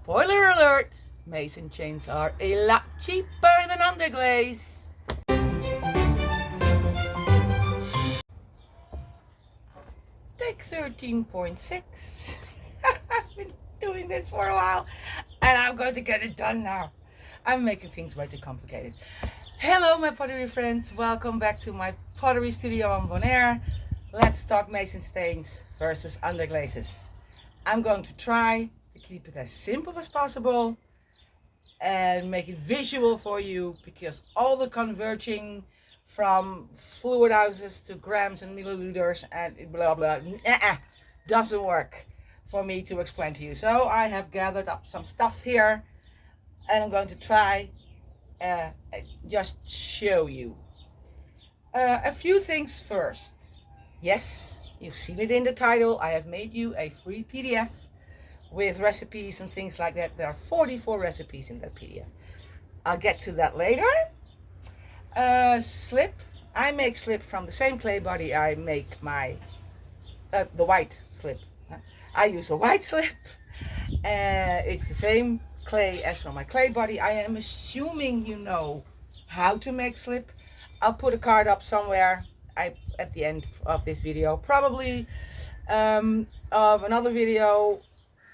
Spoiler alert! Mason chains are a lot cheaper than underglaze. Take 13.6. I've been doing this for a while and I'm going to get it done now. I'm making things way too complicated. Hello my pottery friends, welcome back to my pottery studio on Bonaire. Let's talk Mason stains versus underglazes. I'm going to try to keep it as simple as possible and make it visual for you, because all the converging from fluid ounces to grams and milliliters and blah blah doesn't work for me to explain to you. So I have gathered up some stuff here and I'm going to try just show you a few things first. Yes, you've seen it in the title. I have made you a free PDF with recipes and things like that. There are 44 recipes in that PDF. I'll get to that later. Slip. I make slip from the same clay body I make my the white slip. I use a white slip. It's the same clay as from my clay body. I am assuming you know how to make slip. I'll put a card up somewhere at the end of this video, probably of another video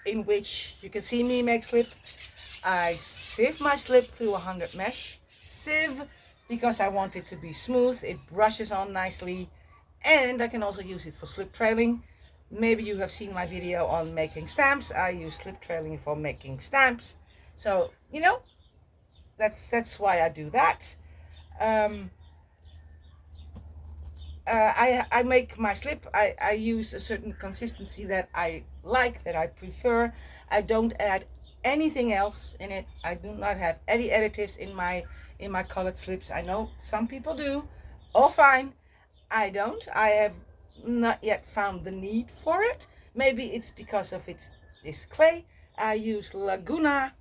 in which you can see me make slip. I sieve my slip through 100 mesh. Sieve because I want it to be smooth. It brushes on nicely, and I can also use it for slip trailing. Maybe you have seen my video on making stamps. I use slip trailing for making stamps. So, you know, that's why I do that. I make my slip. I use a certain consistency that I like, that I prefer. I don't add anything else in it. I do not have any additives in my colored slips. I know some people do. All fine. I don't. I have not yet found the need for it. Maybe it's because of this clay. I use Laguna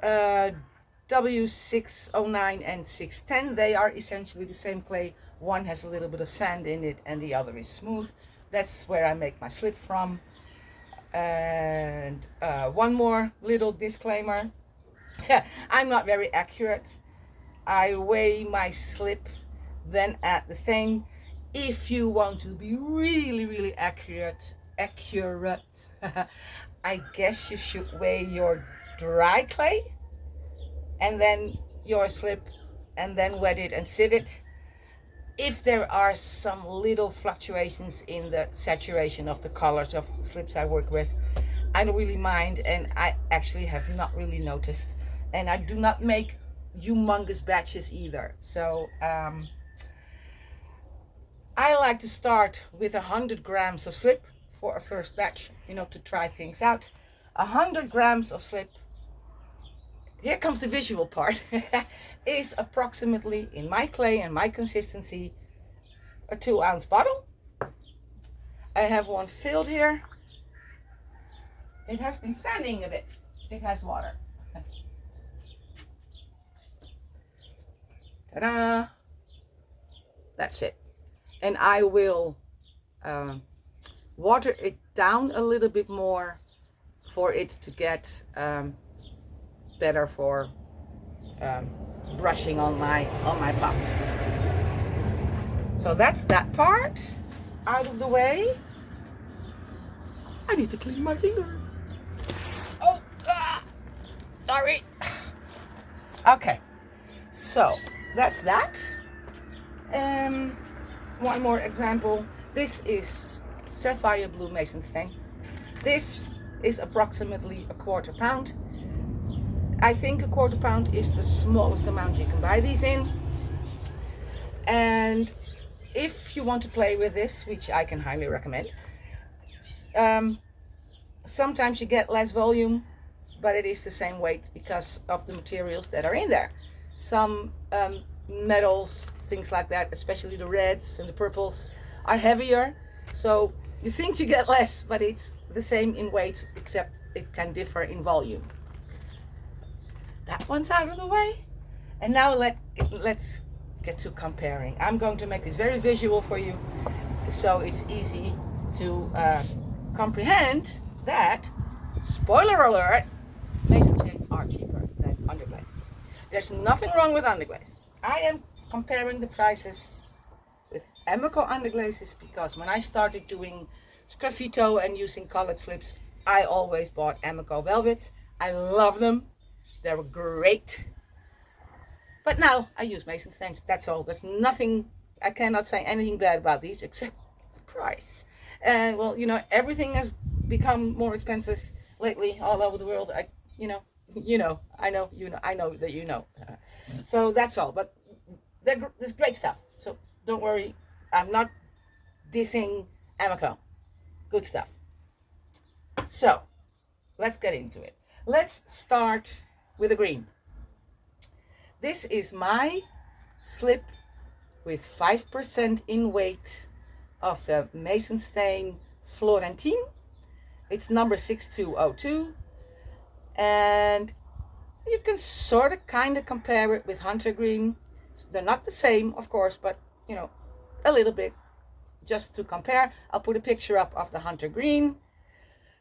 W609 and 610. They are essentially the same clay. One has a little bit of sand in it and the other is smooth. That's where I make my slip from. And one more little disclaimer. I'm not very accurate. I weigh my slip, then add the stain. If you want to be really accurate, I guess you should weigh your dry clay and then your slip and then wet it and sieve it. If there are some little fluctuations in the saturation of the colors of slips I work with, I don't really mind, and I actually have not really noticed. And I do not make humongous batches either. So I like to start with 100 grams of slip for a first batch, you know, to try things out. 100 grams of slip, here comes the visual part, is approximately, in my clay and my consistency, a 2-ounce bottle. I have one filled here. It has been standing a bit. It has water. Ta-da! That's it. And I will water it down a little bit more for it to get better for brushing on my pots. So that's that part out of the way. I need to clean my finger. Oh, sorry. Okay, so that's that. One more example. This is sapphire blue Mason stain. This is approximately a 1/4 pound. I think a 1/4 pound is the smallest amount you can buy these in. And if you want to play with this, which I can highly recommend, sometimes you get less volume, but it is the same weight because of the materials that are in there. Some metals, things like that, especially the reds and the purples, are heavier. So you think you get less, but it's the same in weight, except it can differ in volume. That one's out of the way. And now let's get to comparing. I'm going to make this very visual for you, so it's easy to comprehend that, spoiler alert, There's nothing wrong with underglaze. I am comparing the prices with Emiko underglazes because when I started doing sgraffito and using colored slips, I always bought Emiko velvets. I love them. They're great. But now I use Mason stains. That's all. There's nothing, I cannot say anything bad about these except the price. And well, you know, everything has become more expensive lately all over the world. I know that you know. So that's all. But there's great stuff. So don't worry. I'm not dissing Emiko. Good stuff. So let's get into it. Let's start with the green. This is my slip with 5% in weight of the Mason Stain Florentine. It's number 6202. And you can sort of kind of compare it with Hunter Green. They're not the same, of course, but you know, a little bit just to compare. I'll put a picture up of the Hunter Green.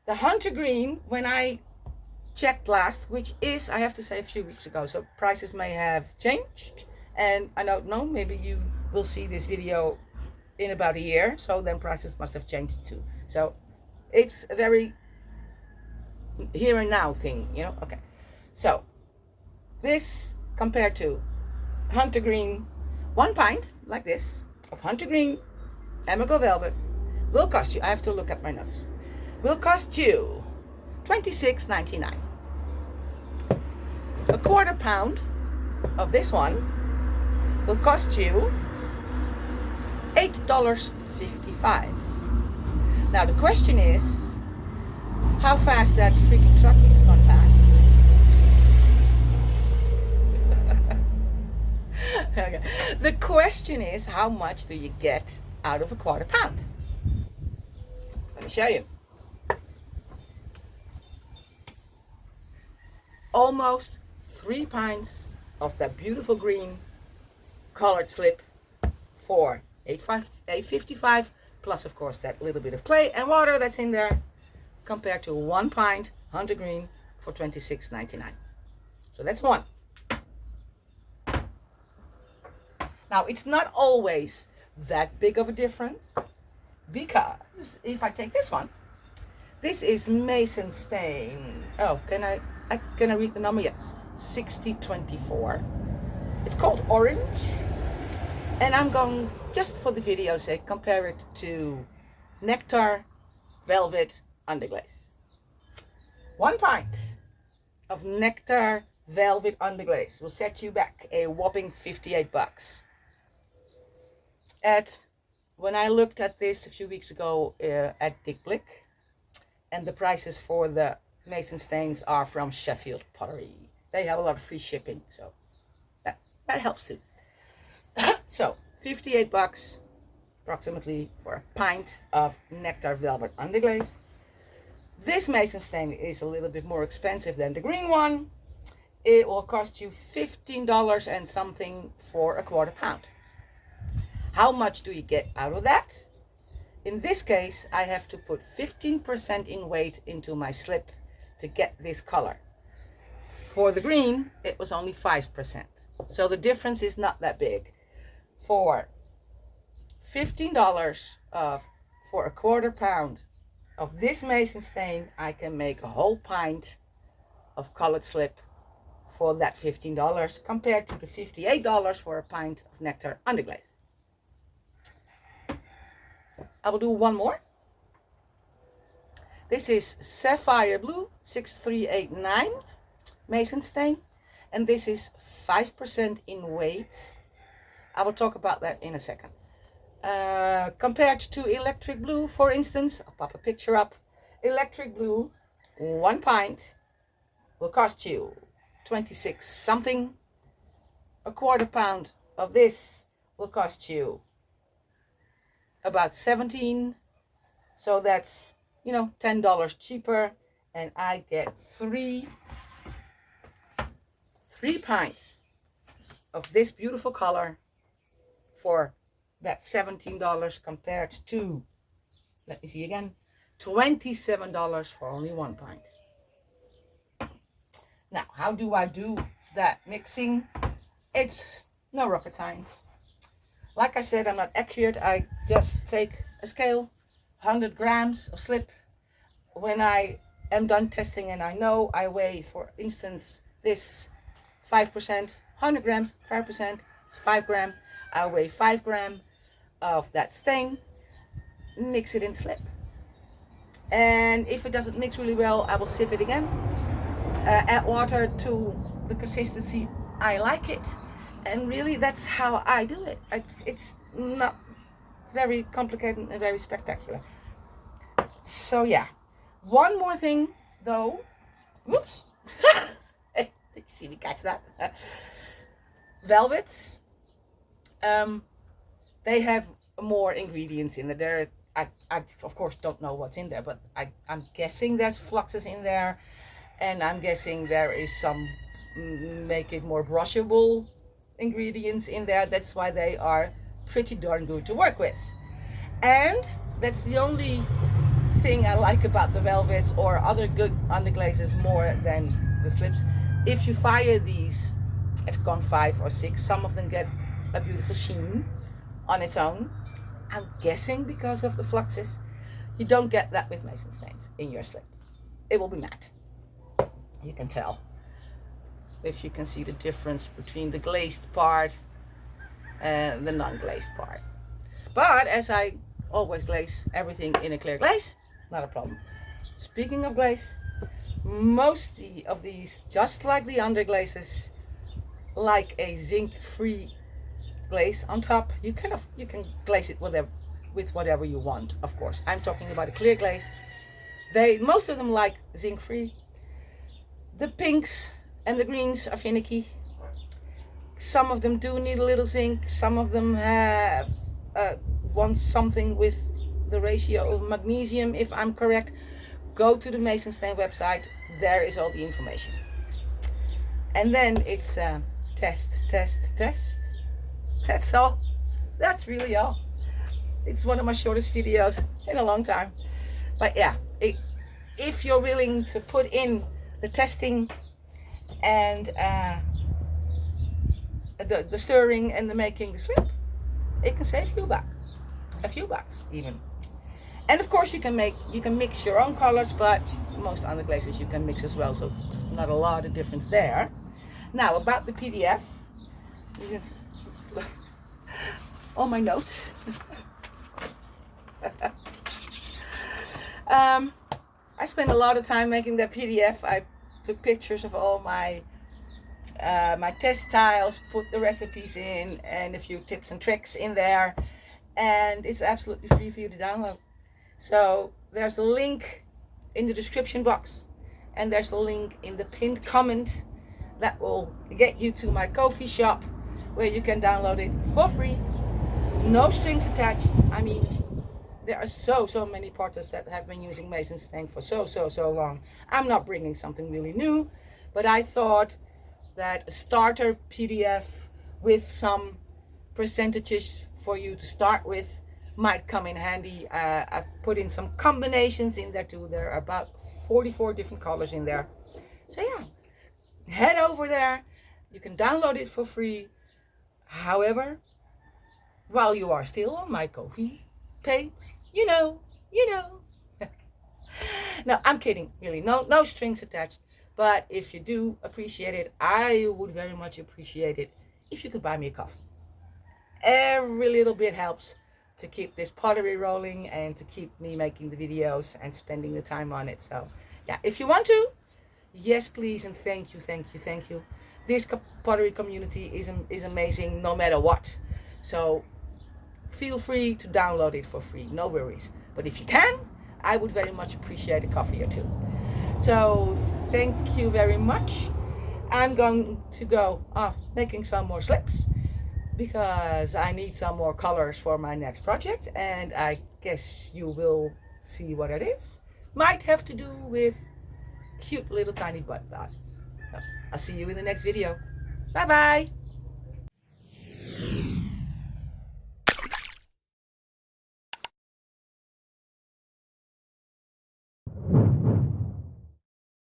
The Hunter Green, when I checked last, which is, I have to say, a few weeks ago, so prices may have changed, and I don't know, maybe you will see this video in about a year, so then prices must have changed too. So it's a very here and now thing, you know. Okay, so this compared to Hunter Green, 1 pint like this of Hunter Green Emiko velvet will cost you, I have to look at my notes, will cost you $26.99. A 1/4 pound of this one will cost you $8.55. Now the question is how fast that freaking truck is going to pass. Okay. The question is how much do you get out of a 1/4 pound? Let me show you. Almost 3 pints of that beautiful green colored slip for $8.55, plus of course that little bit of clay and water that's in there, compared to 1 pint Hunter Green for $26.99. So that's one. Now it's not always that big of a difference, because if I take this one, this is Mason Stain. Oh, can I read the number? Yes, 6024. It's called Orange, and I'm going, just for the video's sake, compare it to Nectar Velvet Underglaze. 1 pint of Nectar Velvet Underglaze will set you back a whopping $58. When I looked at this a few weeks ago at Dick Blick, and the prices for the Mason Stains are from Sheffield Pottery. They have a lot of free shipping, so that helps too. So $58 approximately for a pint of Nectar Velvet Underglaze. This Mason Stain is a little bit more expensive than the green one. It will cost you $15 and something for a 1/4 pound. How much do you get out of that? In this case, I have to put 15% in weight into my slip to get this color. For the green, it was only 5%. So the difference is not that big. For $15 for a 1/4 pound of this Mason Stain, I can make a whole pint of colored slip for that $15, compared to the $58 for a pint of Nectar Underglaze. I will do one more. This is Sapphire Blue 6389 Mason Stain, and this is 5% in weight. I will talk about that in a second. Compared to Electric Blue, for instance, I'll pop a picture up. Electric Blue, 1 pint will cost you 26 something. A 1/4 pound of this will cost you about 17. So that's, you know, $10 cheaper, and I get three pints of this beautiful color for that $17, compared to, let me see again, $27 for only 1 pint. Now, how do I do that mixing. It's no rocket science. Like I said, I'm not accurate. I just take a scale, 100 grams of slip. When I am done testing and I know I weigh, for instance, this 5%, 100 grams, 5%, it's 5 gram. I weigh 5 gram of that stain, mix it in slip. And if it doesn't mix really well, I will sieve it again. Add water to the consistency I like it. And really, that's how I do it. It's not very complicated and very spectacular. So yeah, one more thing though. Whoops. Did you see me catch that? Velvets. They have more ingredients in there. I of course don't know what's in there, but I'm guessing there's fluxes in there, and I'm guessing there is some make it more brushable ingredients in there. That's why they are pretty darn good to work with. And that's the only thing I like about the velvets or other good underglazes more than the slips. If you fire these at Con 5 or 6, some of them get a beautiful sheen on its own. I'm guessing because of the fluxes. You don't get that with mason stains in your slip. It will be matte. You can tell if you can see the difference between the glazed part and the non-glazed part. But as I always glaze everything in a clear glaze, not a problem. Speaking of glaze, most of these, just like the underglazes, like a zinc-free glaze on top. You can glaze it with whatever you want, of course. I'm talking about a clear glaze. Most of them like zinc-free. The pinks and the greens are finicky. Some of them do need a little zinc. Some of them have want something with the ratio of magnesium, if I'm correct. Go to the Mason Stain website. There is all the information. And then it's test. That's all. That's really all. It's one of my shortest videos in a long time. But yeah, if you're willing to put in the testing and the stirring and the making the slip, it can save you a few bucks even. And of course you can mix your own colors, but most underglazes you can mix as well, so there's not a lot of difference there. Now about the PDF, all my notes. I spent a lot of time making that PDF. I took pictures of all my my test tiles, put the recipes in, and a few tips and tricks in there, and it's absolutely free for you to download. So there's a link in the description box, and there's a link in the pinned comment that will get you to my Ko-fi shop, where you can download it for free, no strings attached. I mean, there are so many potters that have been using Mason Stain for so long. I'm not bringing something really new, but I thought that a starter PDF with some percentages for you to start with might come in handy. I've put in some combinations in there too. There are about 44 different colors in there. So yeah, head over there. You can download it for free. However, while you are still on my Ko-fi page, you know. No, I'm kidding, really. No strings attached. But if you do appreciate it, I would very much appreciate it if you could buy me a coffee. Every little bit helps to keep this pottery rolling and to keep me making the videos and spending the time on it. So yeah, if you want to, yes please, and thank you. This pottery community is amazing no matter what. So feel free to download it for free, no worries. But if you can, I would very much appreciate a coffee or two. So thank you very much. I'm going to go off making some more slips because I need some more colors for my next project, and I guess you will see what it is. Might have to do with cute little tiny bud vases. So I'll see you in the next video. Bye bye.